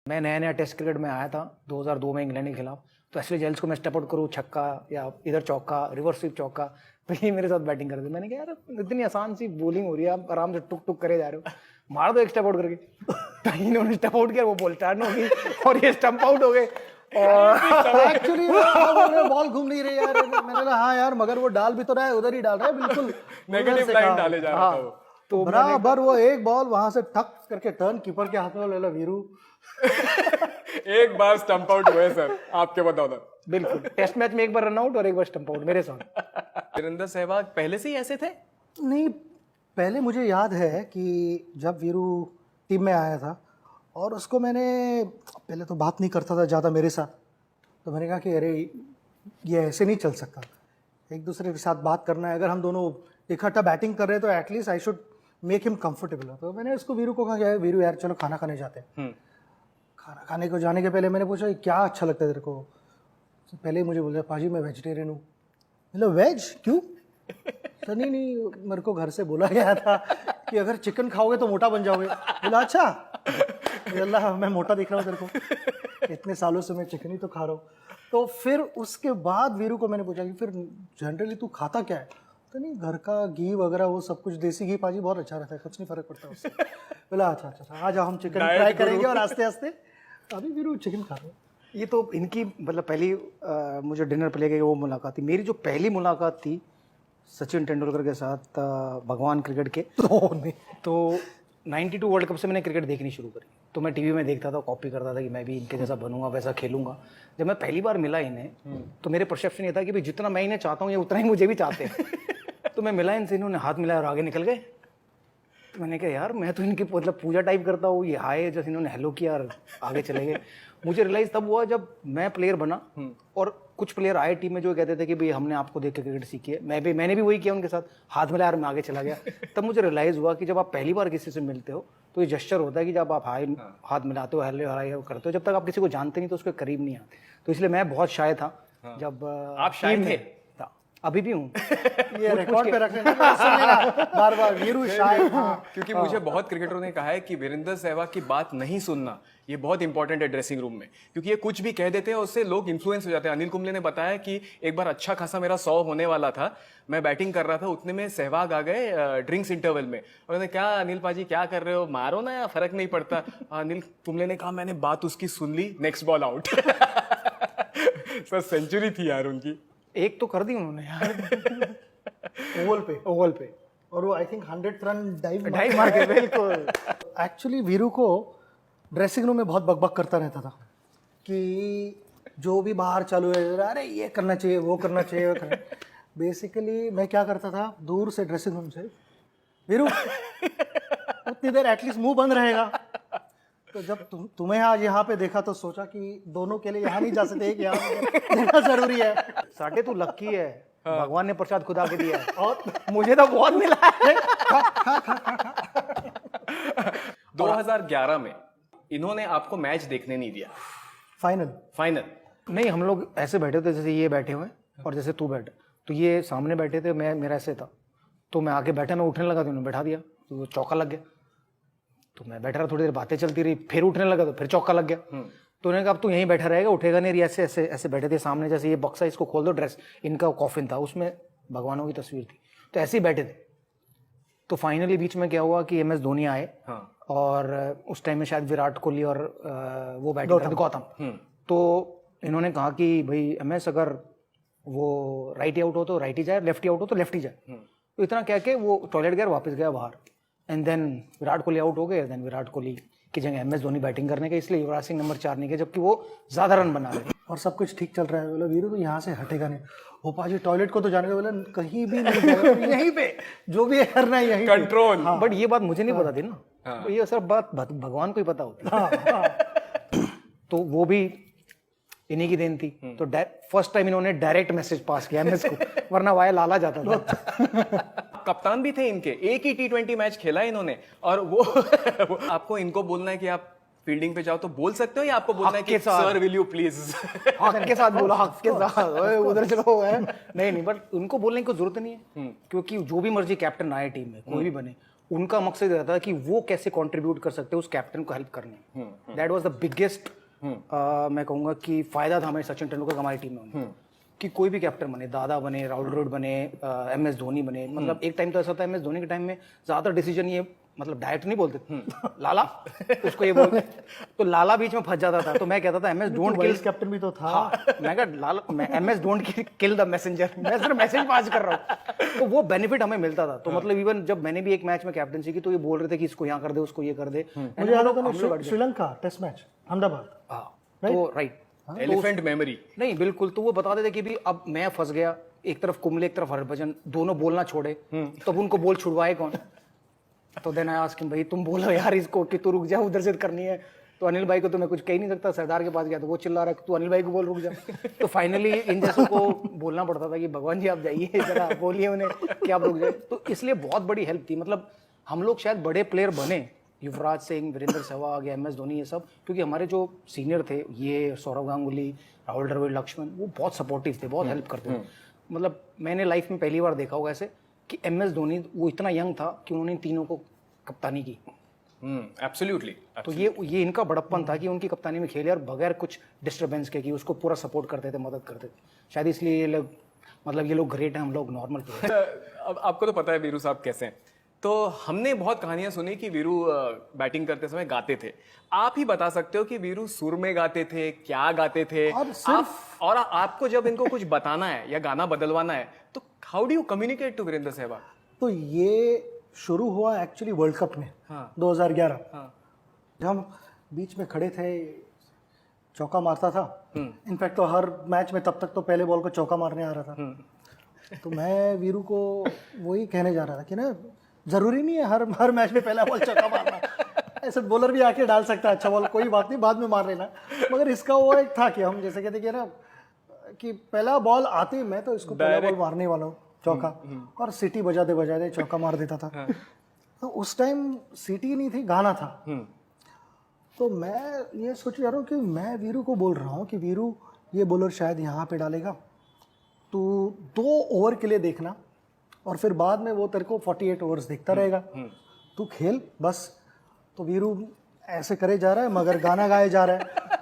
मैं नया नया टेस्ट क्रिकेट में आया था 2002 में इंग्लैंड के खिलाफ, तो एशले जेल्स को मैं स्टेप आउट करूँ छक्का या इधर चौका रिवर्स स्वीप चौका, तो ये मेरे साथ बैटिंग कर दी। मैंने कहा यार इतनी आसान सी बॉलिंग हो रही है, आप आराम से टुक टुक करे जा रहे हो, मार दो एक स्टेप आउट करके। तो इन्होंने स्टेप आउट किया, वो बॉल टर्न हो गई और ये स्टंप आउट हो गए। और एक्चुअली बॉल घूम नहीं रही यार। मैंने कहा हाँ यार, मगर वो डाल भी तो रहा है, उधर ही डाल रहा है, बिल्कुल नेगेटिव लाइन डाले जा रहा था वो। तो बराबर वो एक बॉल वहां से ठक करके टर्न कीपर के हाथ में ले लो वीरू। एक बार स्टंप आउट हुए सर आपके बदौलत। बिल्कुल, टेस्ट मैच में एक बार रन आउट और एक बार स्टंप आउट मेरे साथ। वीरेंद्र सहवाग पहले से ही ऐसे थे? नहीं, पहले मुझे याद है कि जब वीरू टीम में आया था और उसको मैंने पहले तो बात नहीं करता था ज़्यादा मेरे साथ, तो मैंने कहा कि अरे ये ऐसे नहीं चल सकता, एक दूसरे के साथ बात करना है। अगर हम दोनों इकट्ठा बैटिंग कर रहे हैं तो at least I should make him comfortable. तो मैंने उसको वीरू को कहा वीरू यार चलो खाना खाने जाते हैं। खाना खाने को जाने के पहले मैंने पूछा क्या अच्छा लगता है तेरे को? तो पहले ही मुझे बोला पाजी मैं वेजिटेरियन हूँ। मतलब वेज क्यों? तो नहीं मेरे को घर से बोला गया था कि अगर चिकन खाओगे तो मोटा बन जाओगे। बोला अच्छा, अल्लाह मैं मोटा दिख रहा हूँ तेरे को, इतने सालों से मैं चिकन ही तो खा रहा हूँ। तो फिर उसके बाद वीरू को मैंने पूछा कि फिर जनरली तू खाता क्या है? तो नहीं घर का घी वगैरह वो सब कुछ, देसी घी पाजी बहुत अच्छा रहता है, कुछ नहीं फर्क पड़ता उससे। बोला अच्छा आ जाओ हम चिकन ट्राई करेंगे। और आस्ते आस्ते अभी वीरू चिकन खा रहे हैं। ये तो इनकी मतलब पहली मुझे डिनर पे ले गए वो मुलाकात थी। मेरी जो पहली मुलाकात थी सचिन तेंदुलकर के साथ भगवान क्रिकेट के, तो 92 वर्ल्ड कप से मैंने क्रिकेट देखनी शुरू करी। तो मैं टीवी में देखता था, कॉपी करता था कि मैं भी इनके जैसा बनूंगा, वैसा खेलूंगा। जब मैं पहली बार मिला इन्हें तो मेरे परसेप्शन ये था कि भाई जितना मैं इन्हें चाहता हूँ ये उतना ही मुझे भी चाहते हैं। तो मैं मिला इनसे, इन्होंने हाथ मिलाया और आगे निकल गए। तो मैंने कहा यार मैं तो इनकी मतलब पूजा टाइप करता हूँ, ये हाय जैसे इन्होंने हेलो किया और आगे चले गए। मुझे रियलाइज तब हुआ जब मैं प्लेयर बना और कुछ प्लेयर आए टीम में जो कहते थे कि भाई हमने आपको देख के क्रिकेट सीखी है। मैंने भी वही किया उनके साथ, हाथ मिलाया और मैं आगे चला गया। तब मुझे रियलाइज हुआ कि जब आप पहली बार किसी से मिलते हो तो ये जेस्चर होता है कि जब आप हाथ मिलाते हो हेलो हाय करते हो, जब तक आप किसी को जानते नहीं तो उसके करीब नहीं आते। तो इसलिए मैं बहुत शाय था जब आप शाय थे? अभी भी हूँ। ये रिकॉर्ड पे रखने बार वीरू शायद। क्योंकि मुझे बहुत क्रिकेटरों ने कहा है कि वीरेंद्र सहवाग की बात नहीं सुनना ये बहुत इंपॉर्टेंट है ड्रेसिंग रूम में, क्योंकि ये कुछ भी कह देते हैं उससे लोग इन्फ्लुएंस हो जाते हैं। अनिल कुंबले ने बताया कि एक बार अच्छा खासा मेरा 100 होने वाला था, मैं बैटिंग कर रहा था, उतने में सहवाग आ गए ड्रिंक्स इंटरवल में। उन्होंने क्या अनिल पाजी क्या कर रहे हो, मारो ना या फर्क नहीं पड़ता। अनिल कुंबले ने कहा मैंने बात उसकी सुन ली, next ball out. Sir century थी यार उनकी, एक तो कर दी उन्होंने यार ओवल पे और वो आई थिंक 100 रन डाइव मार के। बिल्कुल। एक्चुअली वीरू को ड्रेसिंग रूम में बहुत बकबक करता रहता था कि जो भी बाहर चालू है अरे ये करना चाहिए वो करना चाहिए वो करना। बेसिकली मैं क्या करता था, दूर से ड्रेसिंग रूम से वीरू उतनी देर एटलीस्ट मुंह बंद रहेगा। तो जब तुम्हें आज यहाँ पे देखा तो सोचा कि दोनों के लिए यहाँ नहीं जा सकते, एक यहाँ देना जरूरी है। साटे तू लक्की है, भगवान ने प्रसाद खुदा के दिया है और मुझे तो बहुत मिला है। 2011 में इन्होंने आपको मैच देखने नहीं दिया। फाइनल नहीं, हम लोग ऐसे बैठे थे जैसे ये बैठे हुए और जैसे तू बैठा, तो ये सामने बैठे थे, मेरा ऐसे था, तो मैं आके बैठा, मैं उठने लगा तो उन्होंने बैठा दिया, तो वो चौका लग गया। तो मैं बैठा रहा, थोड़ी देर बातें चलती रही, फिर उठने लगा तो फिर चौका लग गया। तो उन्होंने कहा अब तू यहीं बैठा रहेगा, उठेगा नहीं। ऐसे ऐसे ऐसे बैठे थे सामने, जैसे ये बक्सा इसको खोल दो, ड्रेस इनका कॉफिन था, उसमें भगवानों की तस्वीर थी, तो ऐसे ही बैठे थे। तो फाइनली बीच में क्या हुआ कि MS धोनी आए और उस टाइम में शायद विराट कोहली और वो बैठे थे गौतम। तो इन्होंने कहा कि भाई MS अगर वो राइट ही आउट हो तो राइट ही जाए, लेफ्ट ही आउट हो तो लेफ्ट ही जाए। तो इतना कह के वो टॉयलेट गया, वापस गया बाहर। And then Virat Kohli out हो गए। देन विराट कोहली की जगह MS धोनी बैटिंग करने के, इसलिए युवराज सिंह नंबर 4 नहीं गए, जबकि वो ज्यादा रन बना रहे और सब कुछ ठीक चल रहा है। बोला वीरू तो यहाँ से हटेगा नहीं, हो पाजी टॉयलेट को तो जाने का, बोला कहीं भी नहीं जाएगा, यहीं पे जो भी करना है यहीं कंट्रोल। बट ये बात मुझे नहीं पता थी ना, तो ये सब बात भगवान को ही पता होती। तो वो भी इन्हीं की देन थी। तो फर्स्ट टाइम इन्होंने डायरेक्ट मैसेज पास किया MS को, वरना वाया लाला जाता था। कप्तान भी थे इनके, एक ही T20 मैच खेला इन्होंने। और वो आपको इनको बोलना है कि आप फील्डिंग पे जाओ तो बोल सकते हो, या आपको बोलना है कि सर विल यू प्लीज? हक के साथ बोला, हक के साथ उधर चलो है। नहीं बट उनको बोलने की कोई जरूरत नहीं है, क्योंकि जो भी मर्जी कैप्टन आए टीम में, कोई भी बने, उनका मकसद रहता था कि वो कैसे कंट्रीब्यूट कर सकते हैं उस कैप्टन को हेल्प करने। दैट वाज द बिगेस्ट मैं कहूँगा कि फायदा था हमें सचिन तेंदुलकर का हमारी टीम में होने। कि कोई भी कैप्टन बने, दादा बने, राहुल द्रविड़ बने, MS धोनी बने, मतलब एक टाइम तो ऐसा था MS धोनी के टाइम में ज़्यादातर डिसीजन ये मतलब डायरेक्ट नहीं बोलते थे, लाला उसको ये बोलते, तो लाला बीच में फंस जाता था। तो मैं कहता था MS डोंट किल, कैप्टन भी तो था। हाँ, मैं कहा लाला, मैं MS don't kill the messenger, मैं सिर्फ मैसेज पास कर रहा हूँ। तो वो बेनिफिट हमें मिलता था। तो मतलब इवन जब मैंने भी एक मैच में कैप्टनसी की तो ये बोल रहे थे कि इसको यहाँ कर दे, उसको ये कर दे। मुझे याद है श्रीलंका टेस्ट मैच अहमदाबाद। हाँ, तो राइट, एलिफेंट मेमोरी। नहीं बिल्कुल, तो वो बता देते कि भी अब मैं फंस गया, एक तरफ कुंबले एक तरफ हरभजन, दोनों बोलना छोड़े, तब उनको बोल छुड़वाए कौन? तो देन आई आस्क्ड हिम, भाई तुम बोलो यार इसको कि तू रुक जा, उधर से करनी है। तो अनिल भाई को तो मैं कुछ कह ही नहीं सकता, सरदार के पास गया तो वो चिल्ला रहा है तू अनिल भाई को बोल रुक जा। तो फाइनली इन जैसों को बोलना पड़ता था कि भगवान जी आप जाइए जरा, बोलिए उन्हें कि आप रुक जाए। तो इसलिए बहुत बड़ी हेल्प थी। मतलब हम लोग शायद बड़े प्लेयर बने, युवराज सिंह, वीरेंद्र सहवाग, MS धोनी, ये सब, क्योंकि हमारे जो सीनियर थे, ये सौरव गांगुली, राहुल द्रविड़, लक्ष्मण, वो बहुत सपोर्टिव थे, बहुत हेल्प करते थे। मतलब मैंने लाइफ में पहली बार देखा होगा ऐसे कि MS धोनी वो इतना यंग था कि उन्होंने इन तीनों को कप्तानी की। एब्सोल्युटली। तो ये इनका बड़प्पन था कि उनकी कप्तानी में खेले और बगैर कुछ डिस्टरबेंस के, कि उसको पूरा सपोर्ट करते थे, मदद करते थे। शायद इसलिए ये लोग, मतलब ये लोग ग्रेट हैं, हम लोग नॉर्मल प्लेयर। अब आपको तो पता है वीरू साहब कैसे हैं, तो हमने बहुत कहानियां सुनी कि वीरू बैटिंग करते समय गाते थे। आप ही बता सकते हो कि वीरू सुर में गाते थे, क्या गाते थे? और आपको जब इनको कुछ बताना है या गाना बदलवाना है तो how do you communicate to Virender Sehwag? तो ये शुरू हुआ एक्चुअली वर्ल्ड कप में। हाँ। 2011। हाँ। जब हम बीच में खड़े थे, चौका मारता था। इनफैक्ट तो हर मैच में तब तक तो पहले बॉल को चौका मारने आ रहा था। तो मैं वीरू को वही कहने जा रहा था कि ना, जरूरी नहीं है हर मैच में पहला बॉल चौका मारना, ऐसे बॉलर भी आके डाल सकता है अच्छा बॉल, कोई बात नहीं, बाद में मार लेना। मगर इसका वो एक था कि हम जैसे कहते कि ना कि पहला बॉल आते ही मैं तो इसको पहला बॉल मारने वाला हूँ, चौका। और सीटी बजाते बजाते चौका मार देता था। तो उस टाइम सीटी नहीं थी, गाना था। तो मैं ये सोच रहा हूँ कि मैं वीरू को बोल रहा हूँ कि वीरू ये बॉलर शायद यहाँ पे डालेगा, तू 2 ओवर के लिए देखना और फिर बाद में वो तेरे को 48 ओवर्स देखता रहेगा, तू खेल बस। तो वीरू ऐसे करे जा रहा है मगर गाना गाए जा रहा है।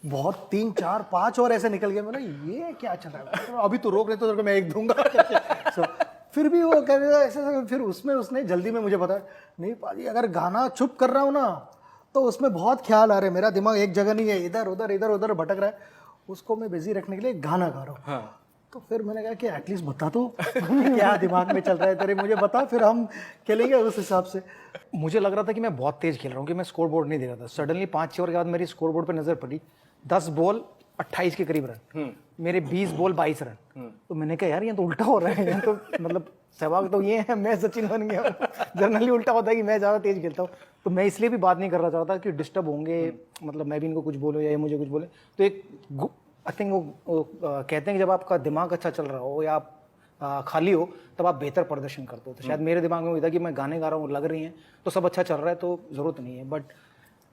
बहुत 3, 4, 5 ओवर ऐसे निकल गए। मैंने ये क्या चल रहा है, अभी तो रोक रहे तो तेरे को मैं एक दूंगा। so, फिर भी वो कह रहा ऐसे, फिर उसमें उसने जल्दी में मुझे बताया, नहीं पाजी अगर गाना चुप कर रहा हूँ ना तो उसमें बहुत ख्याल आ रहे हैं, मेरा दिमाग एक जगह नहीं है, इधर उधर भटक रहा है, उसको मैं बिजी रखने के लिए गाना गा रहा हूँ। हाँ। तो फिर मैंने कहा कि एटलीस्ट बता तो क्या दिमाग में चल रहा है तेरे, मुझे बता, फिर हम खेलेंगे उस हिसाब से। मुझे लग रहा था कि मैं बहुत तेज खेल रहा हूँ, कि मैं स्कोर बोर्ड नहीं दे रहा था। सडनली 5-6 ओवर के बाद मेरी स्कोर बोर्ड पर नजर पड़ी, 10 बॉल 28 के करीब रन, मेरे 20 बॉल 22 रन। तो मैंने कहा यार ये तो उल्टा हो रहा है, तो मतलब सहवाग तो ये है, मैं सचिन बन गया। जनरली उल्टा होता है कि मैं ज़्यादा तेज खेलता हूँ। तो मैं इसलिए भी बात नहीं करना चाहता कि डिस्टर्ब होंगे, मतलब मैं भी इनको कुछ बोलूँ या ये मुझे कुछ बोले। तो एक आई थिंक वो कहते हैं कि जब आपका दिमाग अच्छा चल रहा हो या आप खाली हो तब आप बेहतर प्रदर्शन करते हो। तो शायद मेरे दिमाग में वही था कि मैं गाने गा रहा हूँ, लग रही हैं तो सब अच्छा चल रहा है, तो ज़रूरत नहीं है। बट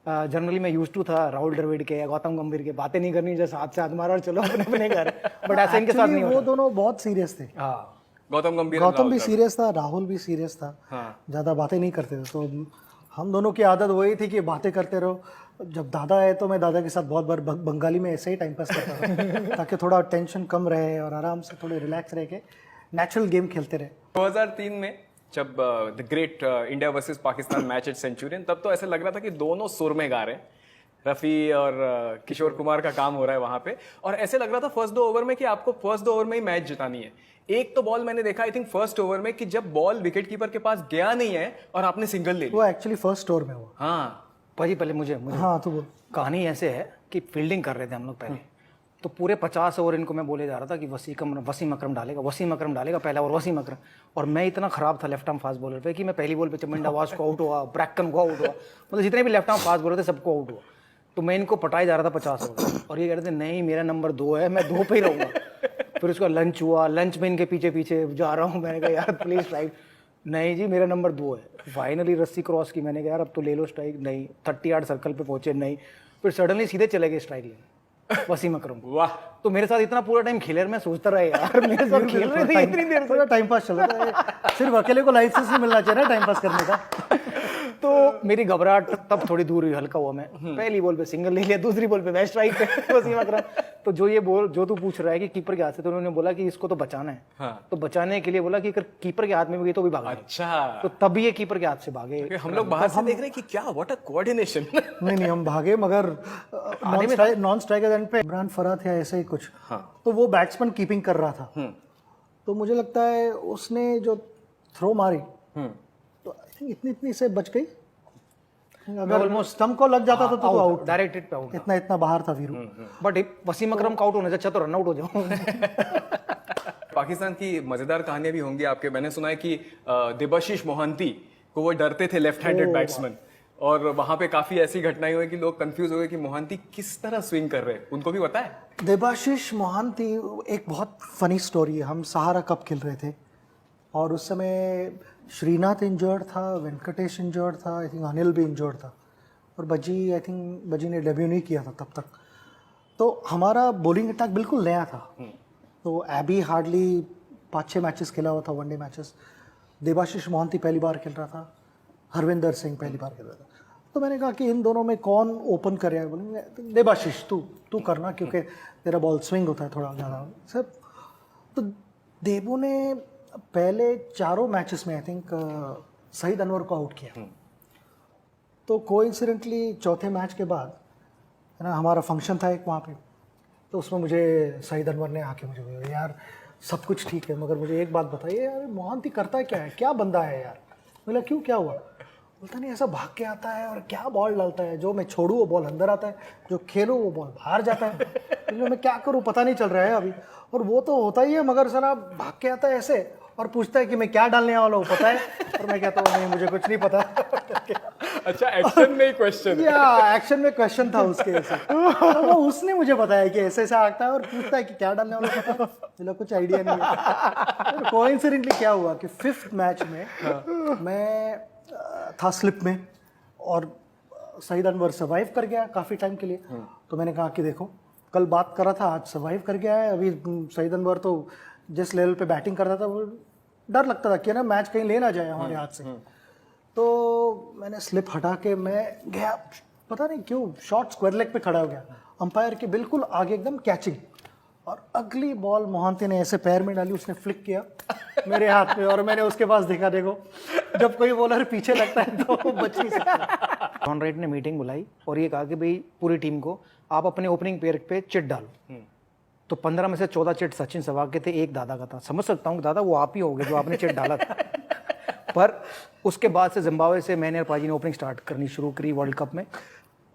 जनरली मैं यूज टू था राहुल द्रविड़ के या गौतम गंभीर के, बातें नहीं करनी, जैसे हाथ से हाथ मारा और चलो अपने अपने घर। बट ऐसा इनके साथ नहीं होता। वो दोनों बहुत सीरियस थे। हाँ, गौतम भी सीरियस था, राहुल भी सीरियस था। हाँ। ज़्यादा बातें नहीं करते थे। तो हम दोनों की आदत वही थी कि बातें करते रहो। जब दादा है तो मैं दादा के साथ बहुत बार बंगाली में ऐसे ही टाइम पास करता था ताकि थोड़ा टेंशन कम रहे और आराम से थोड़े रिलैक्स रह के नेचुरल गेम खेलते रहे। 2003 में जब the great India versus Pakistan match at Centurion, तब तो ऐसे लग रहा था कि दोनों सुर में गा रहे हैं। रफ़ी और किशोर कुमार का काम हो रहा है वहां पे, और ऐसे लग रहा था फर्स्ट 2 ओवर में कि आपको फर्स्ट 2 ओवर में ही मैच जितानी है। एक तो बॉल मैंने देखा आई थिंक फर्स्ट ओवर में कि जब बॉल विकेट कीपर के पास गया नहीं है और आपने सिंगल ले लिया। वो एक्चुअली फर्स्ट ओवर में हुआ। हाँ भाजी, पहले मुझे हाँ तो वो कहानी ऐसे है कि फील्डिंग कर रहे थे हम लोग पहले, तो पूरे 50 ओवर इनको मैं बोले जा रहा था कि वसीम अकरम डालेगा पहला ओवर, वसीम अकरम। और मैं इतना खराब था लेफ्ट आर्म फास्ट बॉलर पे कि मैं पहली बॉल पे चमिंडा वास को आउट हुआ, ब्रैकन को आउट हुआ, मतलब जितने भी लेफ्ट आर्म फास्ट बॉलर थे सबको आउट हुआ। तो मैं इनको पटाए जा रहा था 50 ओवर, और ये कह रहे थे नहीं मेरा नंबर 2 है, मैं 2 पे ही रहूँगा। फिर उसका लंच हुआ, लंच में इनके पीछे पीछे जा रहा हूँ, मैंने कहा यार प्लीज स्ट्राइक, नहीं जी मेरा नंबर 2 है। फाइनली रस्सी क्रॉस की, मैंने कहा यार अब तो ले लो स्ट्राइक, नहीं 30 यार्ड सर्कल पे पहुंचे, नहीं, फिर सडनली सीधे चले गए स्ट्राइक लेने। वसीम अकरम। वाह, तो मेरे साथ इतना पूरा टाइम खेले, मैं सोचता रहा यार मेरे साथ खेल रहे थे इतनी देर से। थोड़ा टाइम पास चल रहा है, सिर्फ अकेले को लाइसेंस नहीं मिलना चाहिए ना टाइम पास करने का। तो मेरी घबराहट तब थोड़ी दूर हुई, हल्का हुआ मैं। पहली बॉल पे सिंगल ले लिया, दूसरी बॉल पे बेस्ट स्ट्राइक पे वसीम अकरम। तो जो तू पूछ रहा है कि कीपर के हाथ से, तो उन्होंने बोला कि इसको तो बचाना है। हाँ। तो बचाने के लिए बोला कि अगर कीपर के हाथ में भी गई तो भी भागा। अच्छा, तो तभी ये कीपर के हाथ से भागे। हम लोग बाहर से देख रहे हैं कि क्या, व्हाट अ कोऑर्डिनेशन। नहीं हम भागे, मगर नॉन स्ट्राइकर एंड पे इमरान फराद या ऐसे ही कुछ। हाँ। तो वो बैट्समैन कीपिंग कर रहा था, तो मुझे लगता है उसने जो थ्रो मारी तो आई थिंक इतनी से बच गई। अगर ऑलमोस्ट स्टंप को लग जाता था तो आउट, डायरेक्ट हिट पे आउट। इतना बाहर था वीरू। बट वसीम अकरम का आउट होने से अच्छा तो रन आउट हो जाऊं। पाकिस्तान की मजेदार कहानियां भी होंगी आपके। मैंने सुना है कि देबाशीष मोहंती को वो डरते थे लेफ्ट हैंडेड बैट्समैन, और वहां पे काफी ऐसी घटनाएं हुई कि लोग कंफ्यूज हो गए कि मोहंती किस तरह स्विंग कर रहे हैं। उनको भी पता है? देबाशीष मोहंती, एक बहुत फनी स्टोरी है। हम सहारा कप खेल रहे थे और उस समय श्रीनाथ इंजर्ड था, वेंकटेश इंजर्ड था, आई थिंक अनिल भी इंजर्ड था, और बजी ने डेब्यू नहीं किया था तब तक। तो हमारा बॉलिंग अटैक बिल्कुल नया था। तो एबी हार्डली 5-6 मैचेस खेला हुआ था, वनडे मैचेस। देबाशीष मोहंती पहली बार खेल रहा था, हरविंदर सिंह पहली बार खेल रहा था। तो मैंने कहा कि इन दोनों में कौन ओपन करेगा? बोलेंगे देबाशीष तू करना, क्योंकि तेरा बॉल स्विंग होता है थोड़ा ज़्यादा सब। तो देबू ने पहले 4 मैचेस में आई थिंक सईद अनवर को आउट किया। तो कोइंसिडेंटली चौथे मैच के बाद है ना, हमारा फंक्शन था एक वहाँ पे, तो उसमें मुझे सईद अनवर ने आके मुझे बोला, यार सब कुछ ठीक है मगर मुझे एक बात बताइए यार, मोहंती करता क्या है, क्या बंदा है यार? बोला क्यों, क्या हुआ? बोलता नहीं, ऐसा भाग के आता है और क्या बॉल डालता है, जो मैं छोड़ूँ वो बॉल अंदर आता है, जो खेलूँ वो बॉल बाहर जाता है। तो मैं क्या करूँ पता नहीं चल रहा है अभी। और वो तो होता ही है, मगर साला भाग के आता है ऐसे और पूछता है कि मैं क्या डालने वाला हूँ, पता है? और मैं कहता हूँ नहीं मुझे कुछ नहीं पता। अच्छा, एक्शन में ही क्वेश्चन? या एक्शन में क्वेश्चन था उसके ऐसे। तो वो उसने मुझे बताया कि ऐसे ऐसे आता है और पूछता है कि क्या डालने वाला है, पता है? मुझे कुछ आइडिया नहीं है। कोइंसिडेंटली क्या हुआ कि 5th मैच में मैं था स्लिप में और सईद अनवर सर्वाइव कर गया काफ़ी टाइम के लिए। तो मैंने कहा कि देखो, कल बात कर रहा था, आज सर्वाइव कर गया है। अभी सईद अनवर तो जिस लेवल पे बैटिंग करता था वो डर लगता था कि ना मैच कहीं ले ना जाए हमारे हाथ से। तो मैंने स्लिप हटा के मैं गया, पता नहीं क्यों शॉर्ट स्क्वायर लेग पे खड़ा हो गया, अंपायर के बिल्कुल आगे एकदम कैचिंग, और अगली बॉल मोहंती ने ऐसे पैर में डाली, उसने फ्लिक किया मेरे हाथ में, और मैंने उसके पास देखा, देखो जब कोई बॉलर पीछे लगता है तो वो बच नहीं सकता। जॉन राइट ने मीटिंग बुलाई और ये कहा कि भाई पूरी टीम को आप अपने ओपनिंग पेयर पे चिट डालो। तो 15 में से 14 चिट सचिन सहवाग के थे, एक दादा का था। समझ सकता हूँ दादा वो आप ही होगे जो आपने चिट डाला था। पर उसके बाद से जिम्बाब्वे से मैंने और पाजी ने ओपनिंग स्टार्ट करनी शुरू करी वर्ल्ड कप में।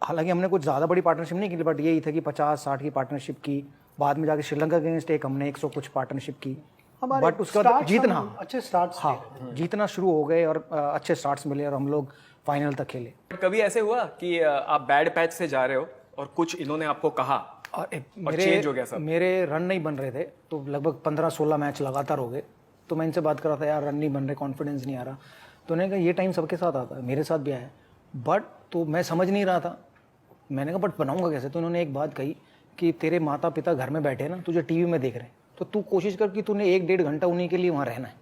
हालांकि हमने कुछ ज़्यादा बड़ी पार्टनरशिप नहीं की, बट यही था कि 50-60 की पार्टनरशिप की। बाद में जाके श्रीलंका के अगेंस्ट एक हमने 100 कुछ पार्टनरशिप की, बट उसके बाद जीतना, अच्छे स्टार्ट्स, हाँ जीतना शुरू हो गए और अच्छे स्टार्ट्स मिले और हम लोग फाइनल तक खेले। कभी ऐसे हुआ कि आप बैड पैच से जा रहे हो और कुछ इन्होंने आपको कहा और चेंज हो गया सब? मेरे रन नहीं बन रहे थे, तो लगभग 15-16 मैच लगातार हो गए। तो मैं इनसे बात कर रहा था, यार रन नहीं बन रहे, कॉन्फिडेंस नहीं आ रहा। तो उन्होंने कहा ये टाइम सबके साथ आता है, मेरे साथ भी आया, बट तो मैं समझ नहीं रहा था। मैंने कहा बट बनाऊंगा कैसे? तो उन्होंने एक बात कही कि तेरे माता पिता घर में बैठे ना, तुझे टीवी में देख रहे हैं, तो तू कोशिश कर कि तूने 1-1.5 घंटा उन्हीं के लिए वहाँ रहना है।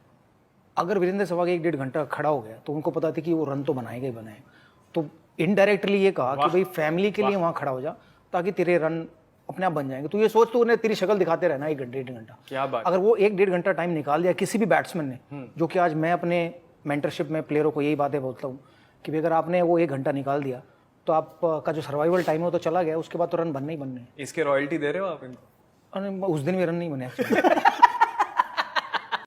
अगर वीरेंद्र सहवाग 1-1.5 घंटा खड़ा हो गया तो उनको पता थी कि वो रन तो बनाएगा ही बनाएगा। तो इनडायरेक्टली ये कहा कि भाई फैमिली के लिए वहाँ खड़ा हो जा, ताकि तेरे रन अपने आप बन जाएंगे। तो ये सोच, तो उन्हें तेरी शक्ल दिखाते रहना 1-1.5 घंटा। क्या बात! अगर वो 1-1.5 घंटा टाइम निकाल दिया किसी भी बैट्समैन ने, जो कि आज मैं अपने मेंटरशिप में प्लेयरों को यही बातें बोलता हूँ कि अगर आपने वो 1 घंटा निकाल दिया तो आपका जो सर्वाइवल टाइम है तो चला गया, उसके बाद तो रन बनने ही बनने। इसके रॉयल्टी दे रहे हो आप इनको? उस दिन भी रन नहीं बने।